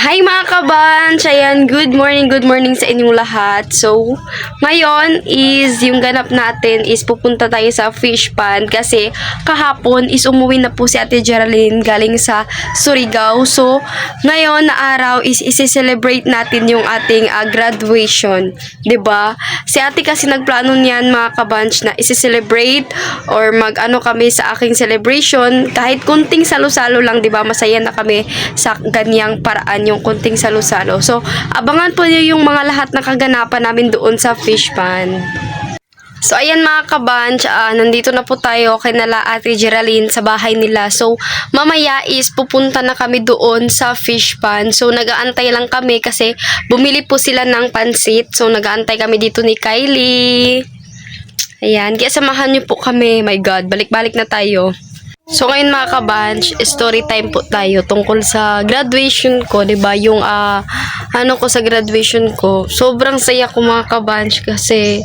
Hi mga kabans! Ayan, good morning sa inyong lahat. So, ngayon is yung ganap natin is pupunta tayo sa fish pond kasi kahapon is umuwi na po si Ate Geraldine galing sa Surigao. So, ngayon na araw is isi-celebrate natin yung ating graduation. 'Di ba? Si Ate kasi nagplano niyan mga kabans na isi-celebrate or mag-ano kami sa aking celebration kahit kunting salo-salo lang, 'di ba? Masaya na kami sa ganyang paraan yung kunting salo-salo. So, abangan po niyo yung mga lahat na kaganapan namin doon sa fish pond. So, ayan mga kabanch, nandito na po tayo kay nala Ate Geraldine sa bahay nila. So, mamaya is pupunta na kami doon sa fish pond. So, nag-aantay lang kami kasi bumili po sila ng pansit. So, nag-aantay kami dito ni Kylie. Ayan, kaya samahan niyo po kami. My God, balik-balik na tayo. So ngayon mga kabanch, story time po tayo tungkol sa graduation ko, 'di ba? Yung ano ko sa graduation ko. Sobrang saya ko mga kabanch kasi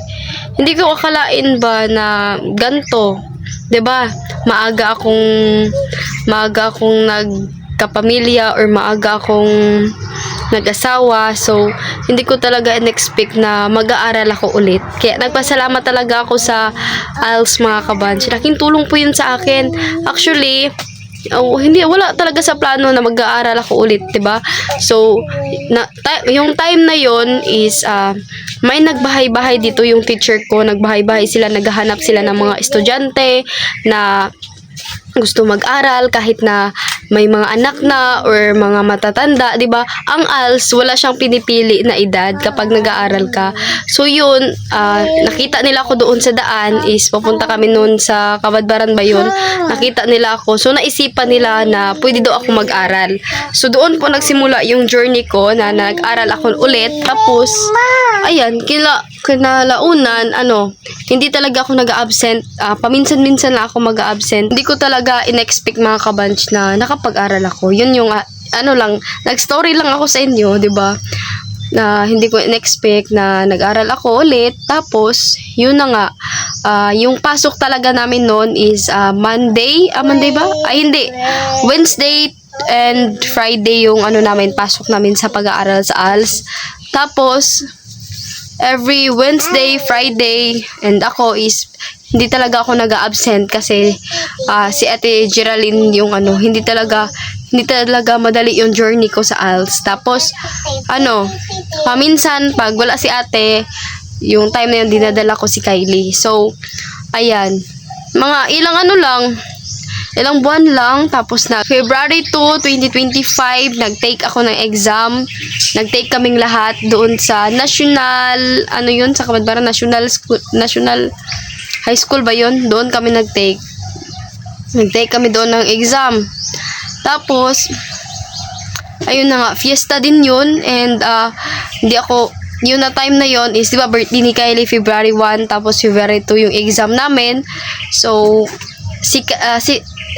hindi ko akalain ba na ganto, 'di ba? Maaga akong nagkapamilya or maaga akong nag-asawa. So, hindi ko talaga in-expect na mag-aaral ako ulit. Kaya nagpasalamat talaga ako sa IELTS mga kabanch. Laking tulong po yun sa akin. Actually, wala talaga sa plano na mag-aaral ako ulit, 'di ba? So, yung time na yon is may nagbahay-bahay dito yung teacher ko, nagbahay-bahay sila, naghahanap sila ng mga estudyante na gusto mag-aral kahit na may mga anak na or mga matatanda, 'di ba? Ang ALS wala siyang pinipili na edad kapag nag-aaral ka. So yun, nakita nila ako doon sa daan is papunta kami noon sa Kabadbaran ba yun? Nakita nila ako. So naisipan nila na pwede daw ako mag-aral. So doon po nagsimula yung journey ko na nag-aral ako ulit. Tapos ayan, kinalaunan, hindi talaga ako nag-absent. Paminsan-minsan lang ako mag-absent. Hindi ko talaga in-expect mga kabanch na nakapag-aral ako. Yun yung, nag-story lang ako sa inyo, di ba? Na hindi ko in-expect na nag-aral ako ulit. Tapos, yun na nga, yung pasok talaga namin noon is Monday. Monday ba? Ay, hindi. Wednesday and Friday yung pasok namin sa pag-aaral sa ALS. Tapos, every Wednesday, Friday, and ako is hindi talaga ako nag-absent kasi si Ate Geraldine yung hindi talaga madali yung journey ko sa ALS. Tapos paminsan pag wala si Ate, yung time na yun dinadala ko si Kylie. So ayan, mga ilang buwan lang, tapos na February 2, 2025, nag-take ako ng exam. Nag-take kaming lahat doon sa National, sa Kabadbaran, National High School ba yun? Doon kami nag-take. Nag-take kami doon ng exam. Tapos, ayun na nga, fiesta din yun. And, yun na time na yun is, di ba, birthday ni Kylie, February 1, tapos February 2 yung exam namin. So,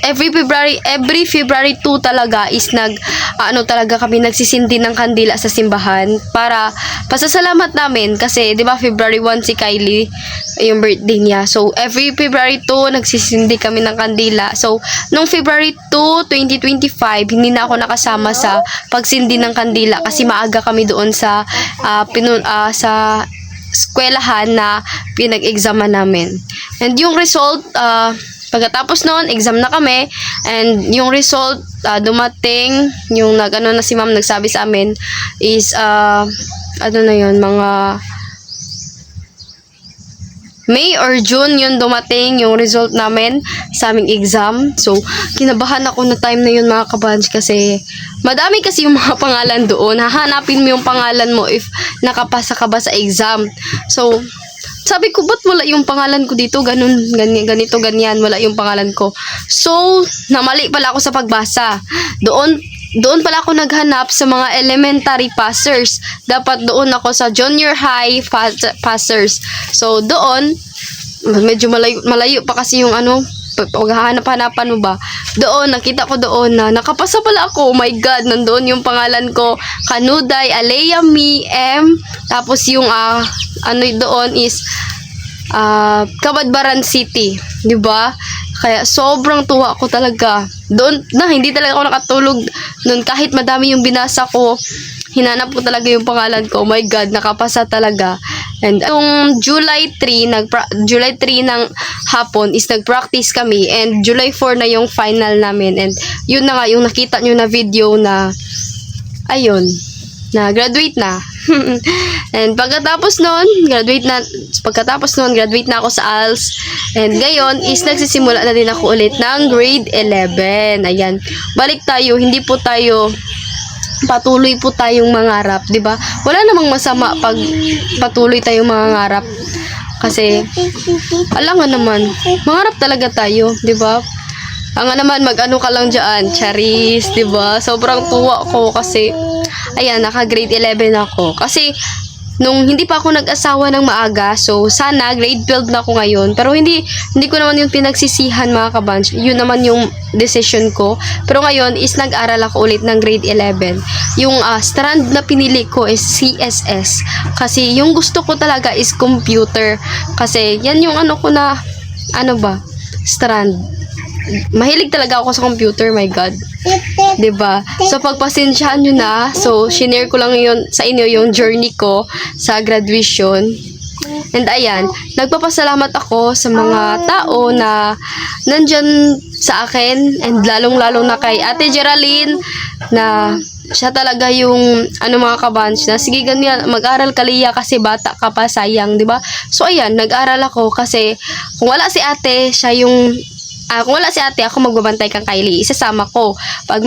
every February 2 talaga is talaga kami nagsisindi ng kandila sa simbahan para pasasalamat namin kasi 'di ba February 1 si Kylie yung birthday niya. So every February 2 nagsisindi kami ng kandila. So nung February 2, 2025 hindi na ako nakasama sa pagsindi ng kandila kasi maaga kami doon sa sa eskwelahan na pinag-examan namin. And yung result pagkatapos noon, exam na kami, and yung result, dumating, yung na si ma'am nagsabi sa amin, is, mga May or June yun dumating, yung result namin sa aming exam. So, kinabahan ako na time na yun mga kabanch kasi, madami kasi yung mga pangalan doon. Hahanapin mo yung pangalan mo if nakapasa ka ba sa exam. So, sabi ko, ba't wala yung pangalan ko dito? Ganito, ganyan. Wala yung pangalan ko. So, namali pala ako sa pagbasa. Doon pala ako naghanap sa mga elementary passers. Dapat doon ako sa junior high passers. So, doon, medyo malayo pa kasi yung paghahanap-hanapan mo ba? Doon, nakita ko doon na nakapasa pala ako. Oh my God, nandoon yung pangalan ko. Kanuday, Alea Mi, M. Tapos yung, doon is, Kabadbaran City. Diba? Kaya sobrang tuwa ko talaga. Doon na hindi talaga ako nakatulog noon kahit madami yung binasa ko. Hinanap ko talaga yung pangalan ko. Oh my God, nakapasa talaga. And yung July 3 ng hapon is nag-practice kami and July 4 na yung final namin. And yun na nga yung nakita nyo na video na ayun, na graduate na. And pagkatapos nun, graduate na ako sa ALS. And ngayon is nagsisimula na din ako ulit ng grade 11. Ayan, balik tayo, hindi po tayo patuloy po tayong mangarap, 'di ba? Wala namang masama pag patuloy tayong mangarap. Kasi alam nga naman, mangarap talaga tayo, 'di ba? Ang nga naman mag-ano ka lang diyan, Charis, 'di ba? Sobrang tuwa ko kasi ayan, naka-grade 11 ako. Kasi nung hindi pa ako nag-asawa ng maaga, so sana grade 12 na ako ngayon. Pero hindi ko naman yung pinagsisihan mga kabanch. Yun naman yung decision ko. Pero ngayon is nag-aral ako ulit ng grade 11. Yung strand na pinili ko is CSS. Kasi yung gusto ko talaga is computer. Kasi yan yung strand. Mahilig talaga ako sa computer, my God. 'Di ba? So pagpasensyahan niyo na. So shinare ko lang yun sa inyo yung journey ko sa graduation. And ayan, nagpapasalamat ako sa mga tao na nandyan sa akin and lalong-lalo na kay Ate Geraldine na siya talaga yung mga kabanch na sige ganyan, mag-aral ka Lia kasi bata ka pa, sayang, 'di ba? So ayan, nag-aral ako kasi kung wala si Ate, kung wala si Ate, ako magbabantay kang Kylie. Isasama ko. Pag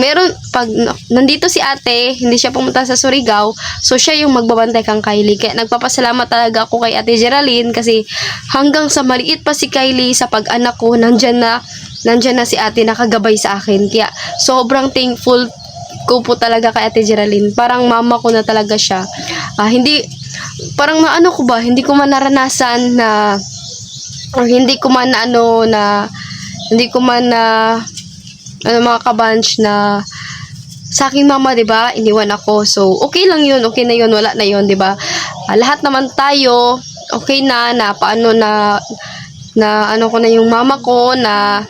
nandito si Ate, hindi siya pumunta sa Surigao, so siya yung magbabantay kang Kylie. Kaya nagpapasalamat talaga ako kay Ate Geraldine kasi hanggang sa maliit pa si Kylie, sa pag-anak ko, nandyan na si Ate nakagabay sa akin. Kaya sobrang thankful ko po talaga kay Ate Geraldine. Parang mama ko na talaga siya. Hindi ko man naranasan na or hindi ko man mga kabanch na sa aking mama, 'di ba? Iniwan ako. So, okay lang 'yun. Okay na 'yun, wala na 'yun, 'di ba? Lahat naman tayo okay na paano na ko na yung mama ko na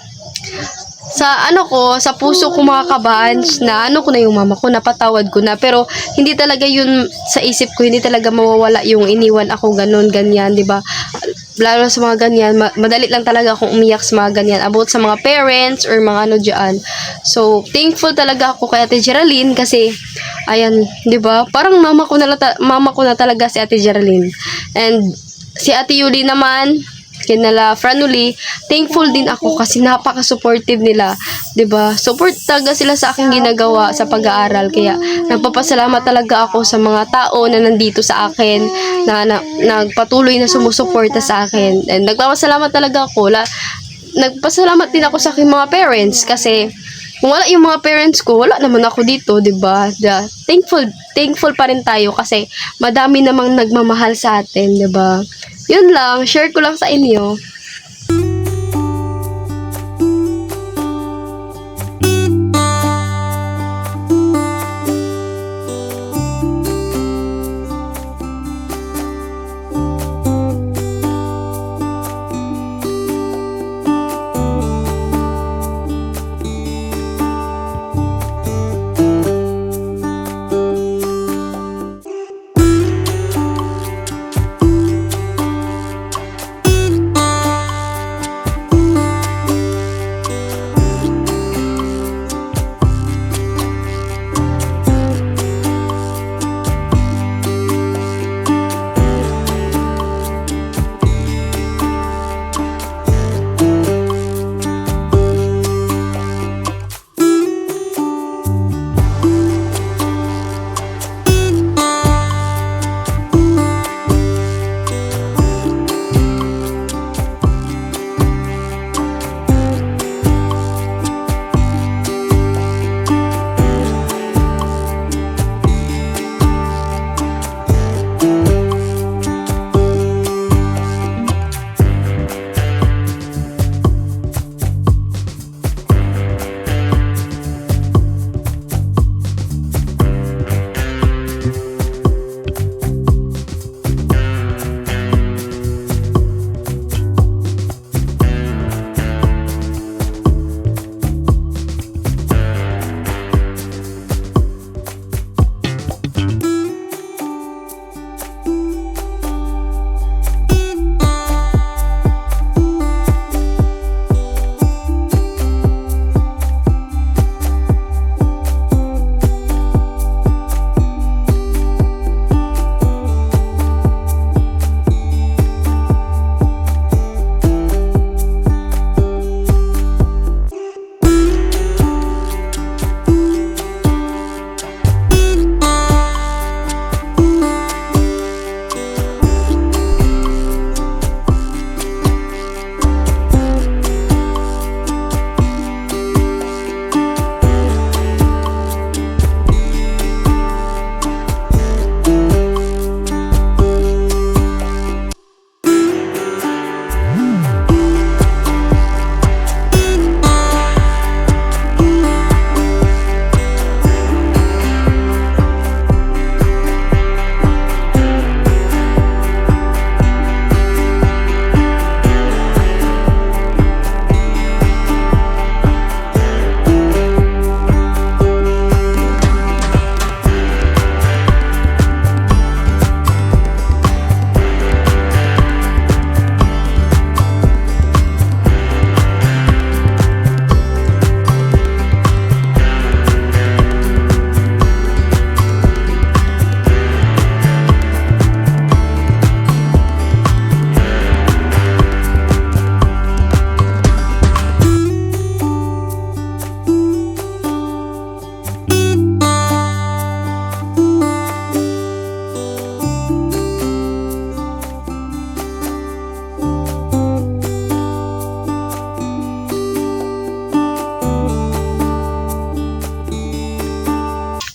sa puso ko mga kabanch na ko na yung mama ko, napatawad ko na. Pero hindi talaga yun sa isip ko, hindi talaga mawawala yung iniwan ako ganyan, 'di ba? Lalo sa mga ganyan, madali lang talaga akong umiyak sa mga ganyan about sa mga parents or mga dyan. So, thankful talaga ako kay Ate Geraldine kasi ayan, 'di ba? Parang mama ko na talaga si Ate Geraldine. And si Ate Yuli naman, kinala Franuli, thankful din ako kasi napaka-supportive nila, 'di ba? Support talaga sila sa aking ginagawa sa pag-aaral. Kaya nagpapasalamat talaga ako sa mga tao na nandito sa akin na nagpatuloy na sumusuporta sa akin. And nagpapasalamat talaga ako. Nagpasalamat din ako sa aking mga parents kasi kung wala yung mga parents ko, wala naman ako dito, 'di ba? Thankful pa rin tayo kasi madami namang nagmamahal sa atin, 'di ba? Yun lang, share ko lang sa inyo.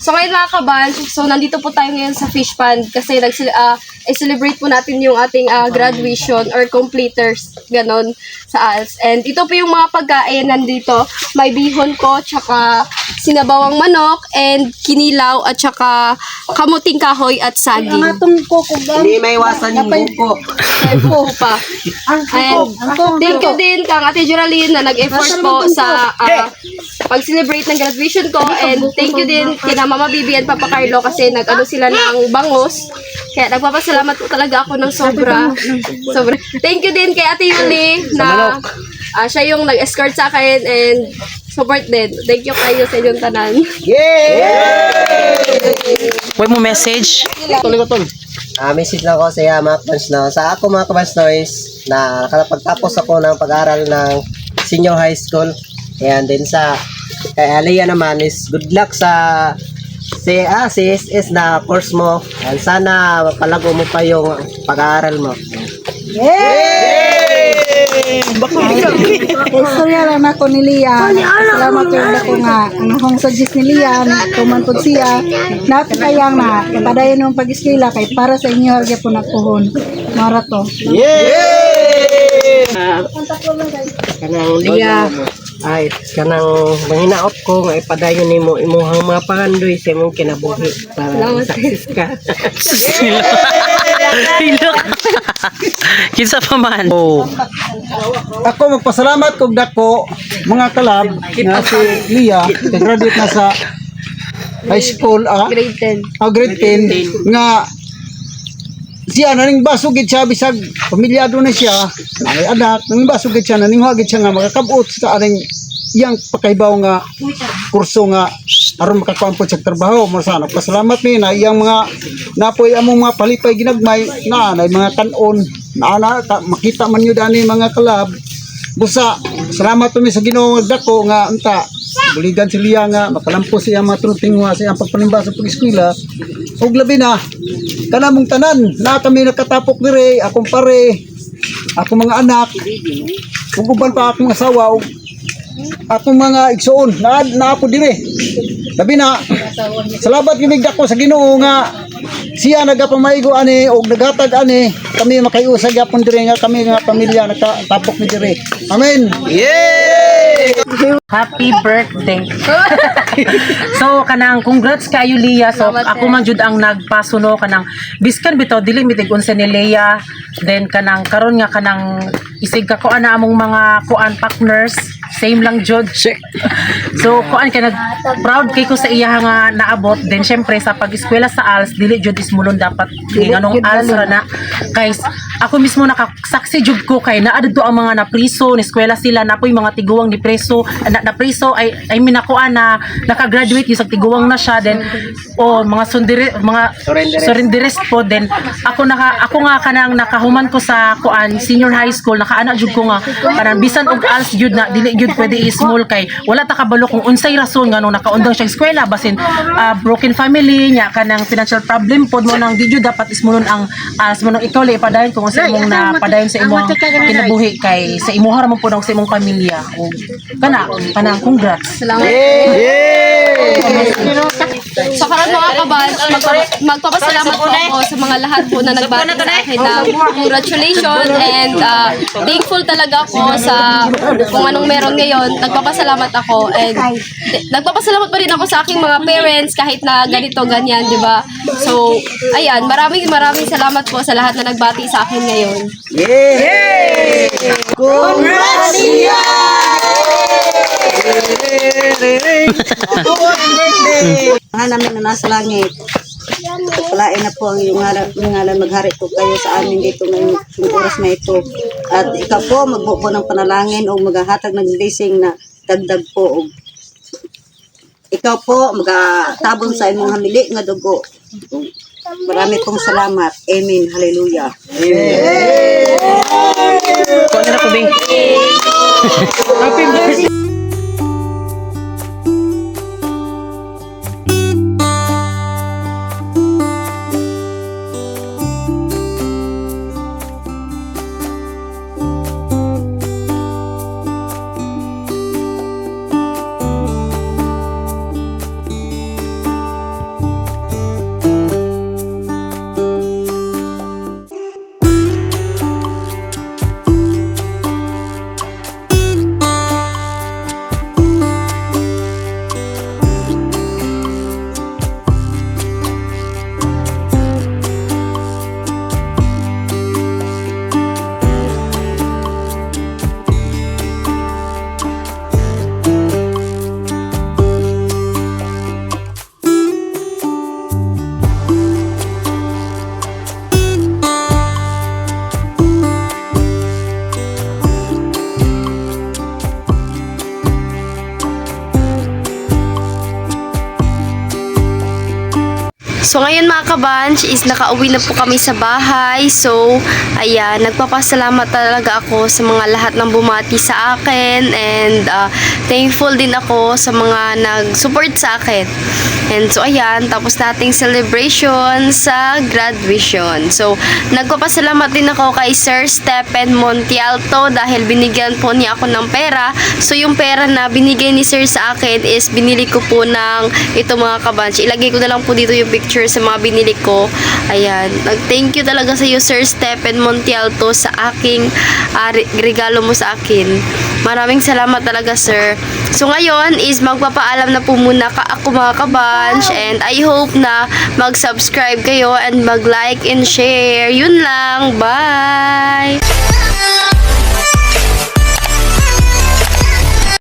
So ngayon mga kabanch, so nandito po tayo ngayon sa fish pond kasi i-celebrate po natin yung ating graduation or completers, ganon, sa ALS. And ito po yung mga pagkain nandito. May bihon ko, tsaka sinabawang manok, and kinilaw, at tsaka kamuting kahoy at saging. Hindi may iwasan yung buko. Buko pa. And thank you din kang Ate Geraldine na nag-effort po sa pag-celebrate ng graduation ko. And thank you din kina Mama Bibi at Papa Carlo kasi nag-ano sila ng bangos. Kaya nagpapasalamat po talaga ako ng sobra. Sobra. Thank you din kay Ate Yuli na siya yung nag-escort sa akin and support din. Thank you kayo sa inyong tanan. Huwag mo message. Message lang ko sa mga kabans no. Sa ako mga kabans noise na nakapagtapos ako ng pag-aaral ng senior high school. And then sa kay Aliyah naman is good luck sa CSS na course mo. And sana mapalago mo pa yung pag-aaral mo. Istorya lang ako ni Lia. Salamat yun ako nga. Ang akong suggest ni Lia, tuman po siya. Napitayang na, kapadayon yung pag-iskila kay para sa inyo, harga po nagpuhon. Mara to. Kanang Lia, ay kanang mahinaot ko nga ipadayon nimo imuhang mga pangandoy sa imong kinabuhi para success ka. Hilok. Kinsa pa man. Oh. Ako magpasalamat kog dako mga kalab nga si Lia, graduate na sa high school, Grade 10. grade 10 nga siya naning basugid siya bisag pamilyado na siya, may anak, naning basugid siya naning hagid siya nga makakabot sa aning iyang pakaibaw nga kurso nga aron makakuampod sa trabaho. Mo sana pasalamat mi na iyang mga napoy among mga palipay ginagmay na mga kanon na makita man yun ani mga kalab. Busa salamat mi sa Ginoo dako nga unta buligan si Lia nga makalampos siya mga trutingwa sa iyang pagpanimba sa pag-eskwela. Ug labi na kanamong tanan na kami nakatapok dire, akong pare, akong mga anak, ug uban pa akong asawa ug akong mga igsoon na po dire. Labi na salamat gimig dako sa Ginoo nga siya nagapamaigo ani og naghatag ani kami makayusag gyapon dire nga kami nga pamilya nakatapok ni dire. Amen. Happy birthday. So kanang congrats kayo Lia. So ako man jud ang nagpasuno kanang biskan bitaw dili mitig unsa ni Lia. Then kanang karon nga kanang isig ka ko ana among mga kuan partners same lang jud. So kuan kay nag proud kay ko sa iya nga naabot. Then syempre sa pag-eskwela sa ALS dili jud ismulon dapat nganong ALS ra na kay ako mismo nakasaksi jud ko kay naa didto ang mga napriso ni eskwela sila napoy mga tiguwang ni preso na preso ay minakuan na naka-graduate yung sa tiguwang na siya then mga surrenderes po then ako nga kanang nakahuman ko sa kuan senior high school nakaana jud ko nga parang bisan og ALS jud na dili jud pwede i-small kay wala ta kabalo kung unsay rason nga nung nakaundang siya eskwela basin broken family nya kanang financial problem pod mo nang di jud dapat ismulon ang ALS mo nang ikaw li padayon kung sa imong na padayon sa imong kinabuhi kay sa imuha ra mo pod sa imong pamilya o kanang congrats. Salamat. So karon mga kabal, magpapasalamat po ako sa mga lahat po na nagbati sa akin na congratulations and thankful talaga ako sa kung anong meron ngayon. Nagpapasalamat ako and nagpapasalamat pa rin ako sa aking mga parents kahit na ganito ganyan, di ba? So ayan, maraming salamat po sa lahat na nagbati sa akin ngayon. Mga namin na nasa langit. Palain na po ang iyong ngalan maghari po kayo sa amin dito ngayong oras na ito. At ikaw po magbuo ng panalangin o maghahatag ng blessing na dagdag po. Ikaw po magatabon sa imong hamili nga dugo. Marami pong salamat. Amen. Hallelujah. Kuan na ko bing. Happy birthday. So ngayon mga kabanch is nakauwi na po kami sa bahay. So ayan, nagpapasalamat talaga ako sa mga lahat ng bumati sa akin and thankful din ako sa mga nag-support sa akin. And so ayan, tapos nating celebration sa graduation. So nagpapasalamat din ako kay Sir Stephen Montialto dahil binigyan po niya ako ng pera. So yung pera na binigay ni Sir sa akin is binili ko po ng ito mga kabanch. Ilagay ko na lang po dito yung picture sa mga binili ko. Ayan. Thank you talaga sa iyo, Sir Stephen Montialto, sa aking regalo mo sa akin. Maraming salamat talaga, sir. So ngayon is magpapaalam na po muna ako mga kabanch, and I hope na mag-subscribe kayo and mag-like and share. Yun lang. Bye!